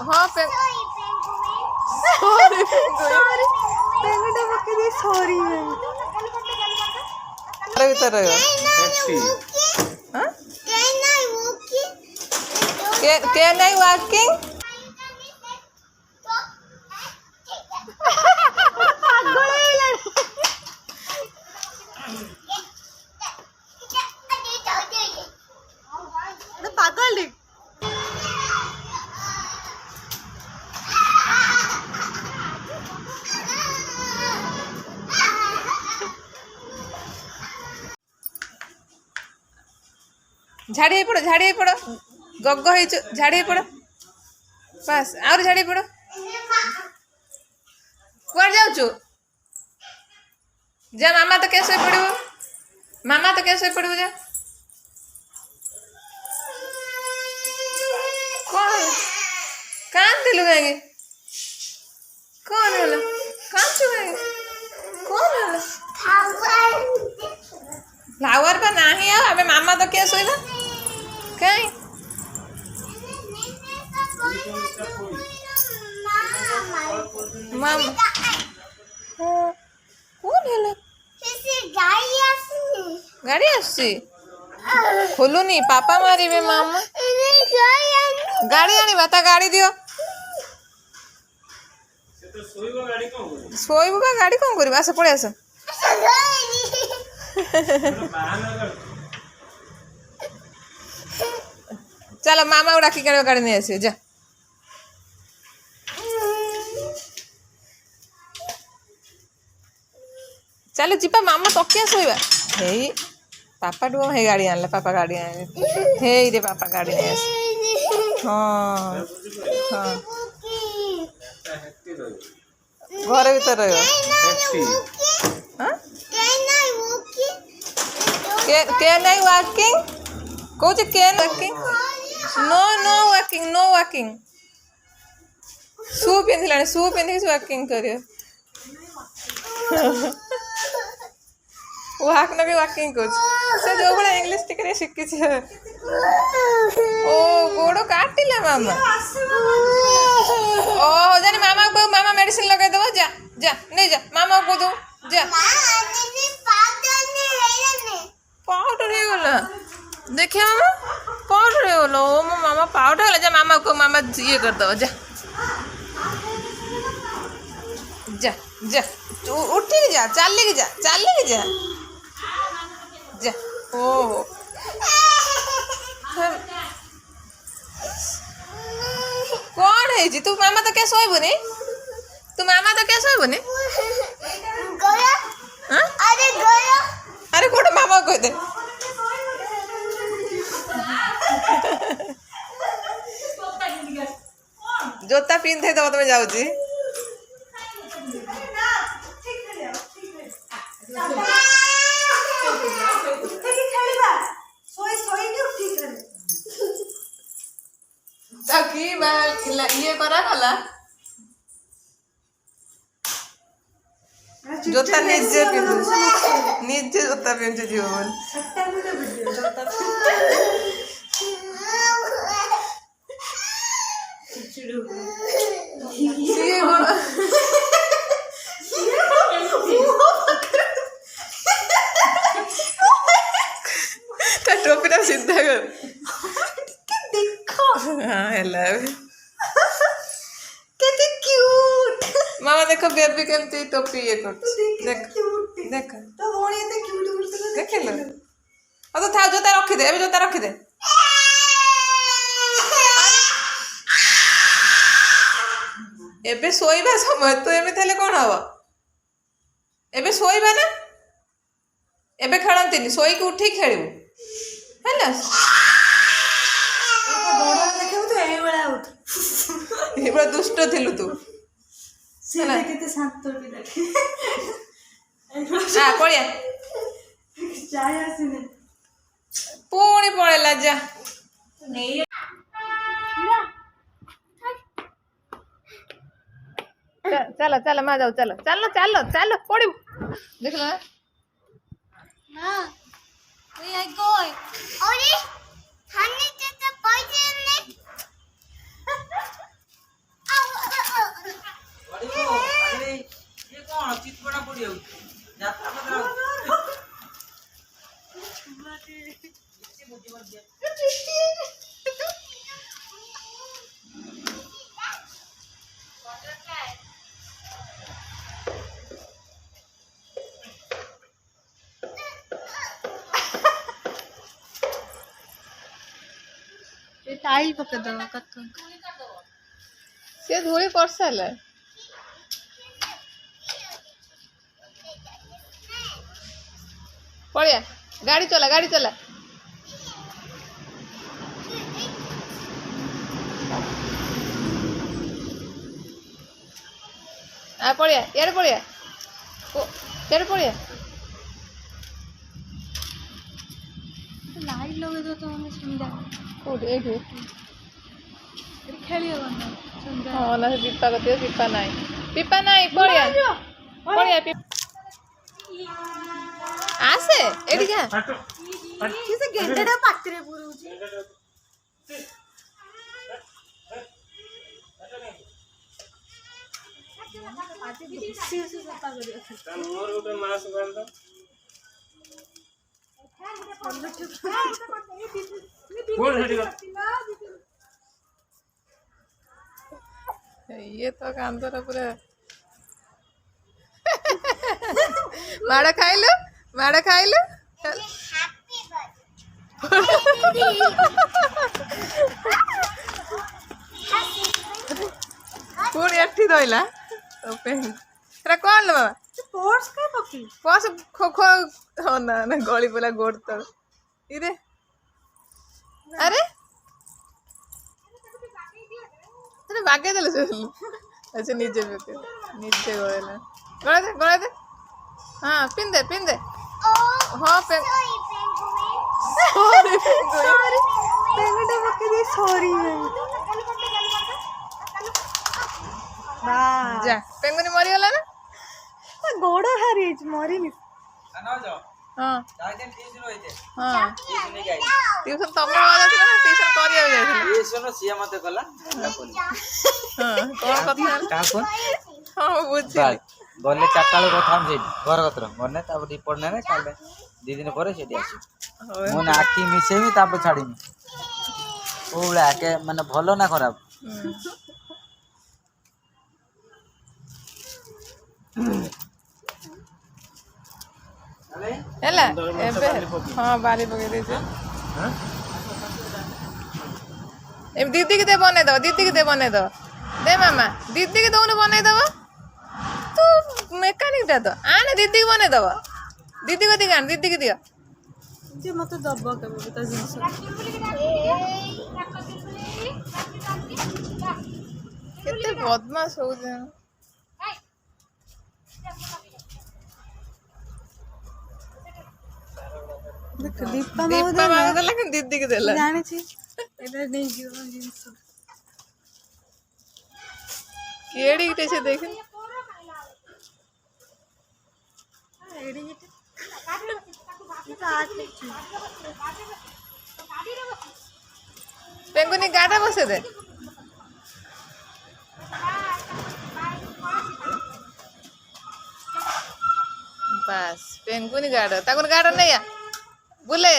हाँ sorry penguin पके दे sorry अरे भीतर रहो हां के नहीं वॉकिंग पागल झाड़ी पड़ो गग हो झाड़ी पड़ो बस और झाड़ी पड़ो कुआर जाऊचु जा मामा तो कैसे पड़ो जा कौन कांदिलु कहीं कौन होला कांचु कहीं कौन होला फ्लावर पर नहीं है अबे मामा तो क्या सोइबा कहीं मामा कौन होला गाड़ी आसी खोलुनी पापा मारिबे मामा गाड़ी आनी बता गाड़ी दियो सोइबा गाड़ी कौन करबा आस पड़े आस चलो मामा उड़ा की गाड़ी नहीं आसी जा चलो जीपा मामा तकिया सोइबा हे पापा डो हे गाड़ी आनला पापा गाड़ी आने हे रे पापा गाड़ी नहीं आसी हाँ हाँ घर भीतर रहो के नहीं वॉकिंग कौन के वॉकिंग नो वॉकिंग शू पिंधि वॉकिंग करियो वाक न भी वॉकिंग कुछ से जो बड़ा इंग्लिश टिकरे शिखी छे ओ गोड़ो काटिला मामा ओ जानी मामा को मामा मेडिसिन लगा दो जा नहीं जा मामा को दो जा पाउडर हो गला देखिए मामा पाउडर हो गला ओ मामा पाउडर हो जा मामा को मामा ये कर दो जा उठी जा चल जा ओ कौन है जी तू मामा तो क्या सोइबुनी हाँ अरे गोड़ मामा को दे जोता पिंधे तो तुम्हें जाऊची ये करा कला जोता निजे जोता पिंधु जीवन टोपी ना सीधा कर हाँ हेलो कितनी क्यूट मामा देखो बेबी केमती टोपी ये कर देख तो होनी तो क्यूट देख लो तो था जोता रखी दे एबे सोइबा समय तो एमे थले कोन हवा एबे सोइबा ना एबे खेलंतिनी सोई के उठी खेलबो हैला बड़ा देखौ तो ए बड़ा दुष्ट थिलु तू से केते शांत भी देखे आ पड़िया जाय आसिने पुणी पळेला जा नहीं चलो माँ जाओ चलो पड़ी देख लो ना we are going अरे हनी तो पैसे नहीं टाइल पके दो कत से धूली कर सारे पड़िया गाड़ी चला आ पड़िया यार पड़िया यार पड़िया लाइट लगे दो तो हमें सुंदर कोड एक खेली हो ना सुंदर हां ना पिप्पा कते पिप्पा नहीं पड़िया आसे एडी क्या किसे गेंडेडा पात्रे पुरुची ये तो काम तो पूरा माड़ा खाइलु कौन एठी दइला एरा कौन लो बाबा स्पोर्ट्स का पकी पर्स खो खो हो ना गली बोला गोड़ तो इरे अरे अरे बागे देले से अच्छा नीचे गले दे हाँ पिन दे हाँ सॉरी पेंगुटा पके दे सॉरी जा पेंगुनी मरी गला ना गोड़ हारी मरिनी हाँ हाँ ट्यूशन तब ट्यूशन कर सिया मते कला हाँ कौन कथा हाँ बुझी गले 4टा बेले कथा हम घर कतर गने तापर रिपोर्ट ने काले 2 दिन पर सेठी आसी मोन आखी मिसेमी तापर छाड़ीमी ओला के माने भलो ना खराब ହେଲା ଏବେ ହଁ ବାରି ପକେଇ ଦେଇଛି ଏ दीदी के दे बने दो दे मामा दीदी के दौन बने दब तू मेकानिक टा तो आने दीदी के बने दब दीदी को दिखा दीदी के दियो जे मते दब केबे त जिंस केते बदमाश हो जे देख दीपा दीपा मांग देला कि दीदी के देला जाने छी एला नहीं जीवन जिंस केड़ी गिटे से देख एडी गिटे तो आज पेंगुनी गाड़ा बसे दे बस पेंगुनी गाड़ा ताकुन गाड़ा नहीं आ बुले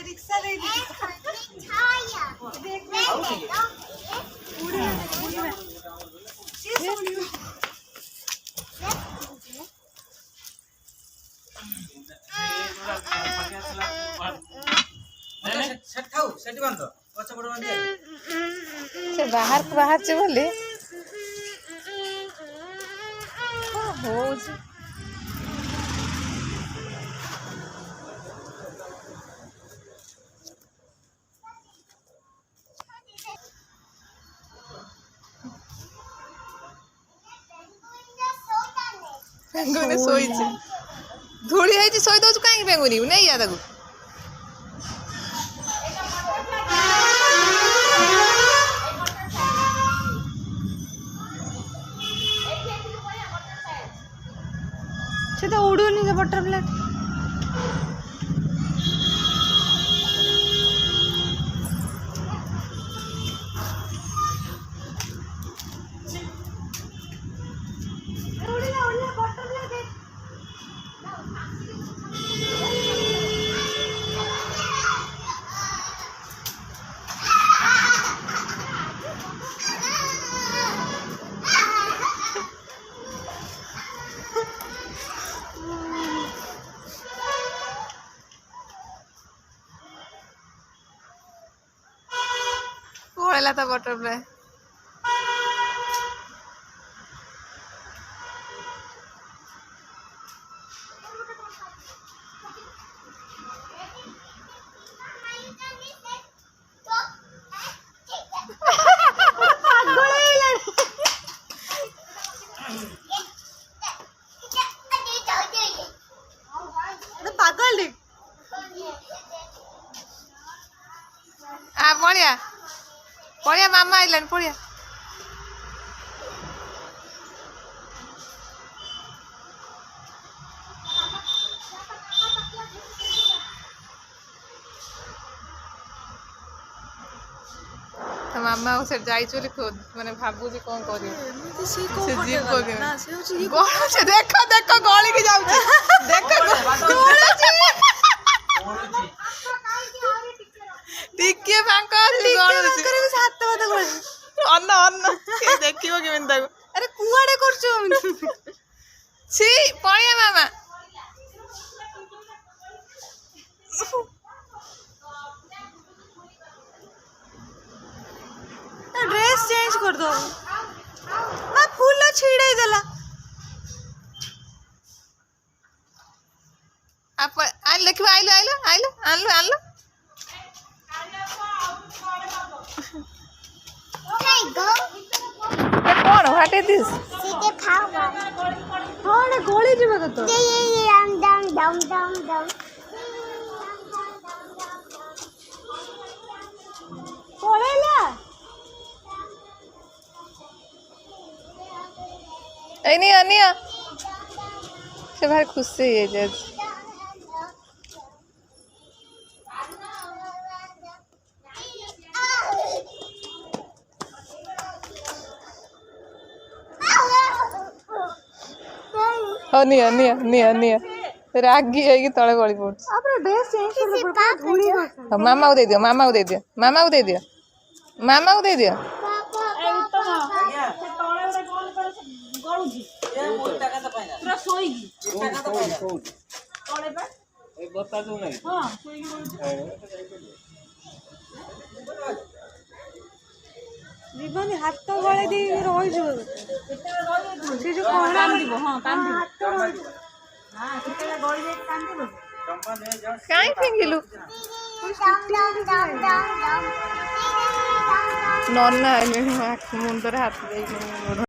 रिक्शा ले से बाहर से बोले हो पेंगुनी सोई धूली है सोई दो कहीं पेंगुनी नहीं या ताकू से तो उड़ूनी के बटरफ्लाई पड़ेला तो बटरफ्लाई पागल रे आ पड़िया पड़िया मामा आइलन पड़िया तो मामा उसे जाई चली खुद माने भाबू जी कौन करियो एମିତି ସେ से କଣ जीव ପକେଇଗଲା? को ନା ସେ ହଉଛି ଇଏ गड़ से देखो देखो गली के जाउची देखो गड़ुची टिके फांका ଟିକେ गड़ुची ପାଖରେ ବି ହାତ ଭାତ ଗଳି अन्न अन्न के देखिबो केमिन ताको ଆରେ କୁଆଡେ କରୁଛୁ छी पड़िया मामा ड्रेस चेंज कर दो ना फूल छिड़ाई देला आप आइल देखिबो आइलो आइलो आइलो आनलो आनलो ये कौन व्हाट इज दिस हाँ गली जीवा तो पळेला नहीं अनिया से भारी खुशी है जज अनिया अनिया अनिया अनिया रागी है कि तले गली पड़ आपने ड्रेस चेंज कर दो पूरा धूली हो मामा को दे दियो मामा को दे दियो मामा को दे दियो मामा को दे दियो जीवन हाथ गले दे रही जो से जो कोहरा दिबो हां कांदी हां केते गली दे कांदी दो काई फेंगिलु नन्ना मुंडर हाथ दे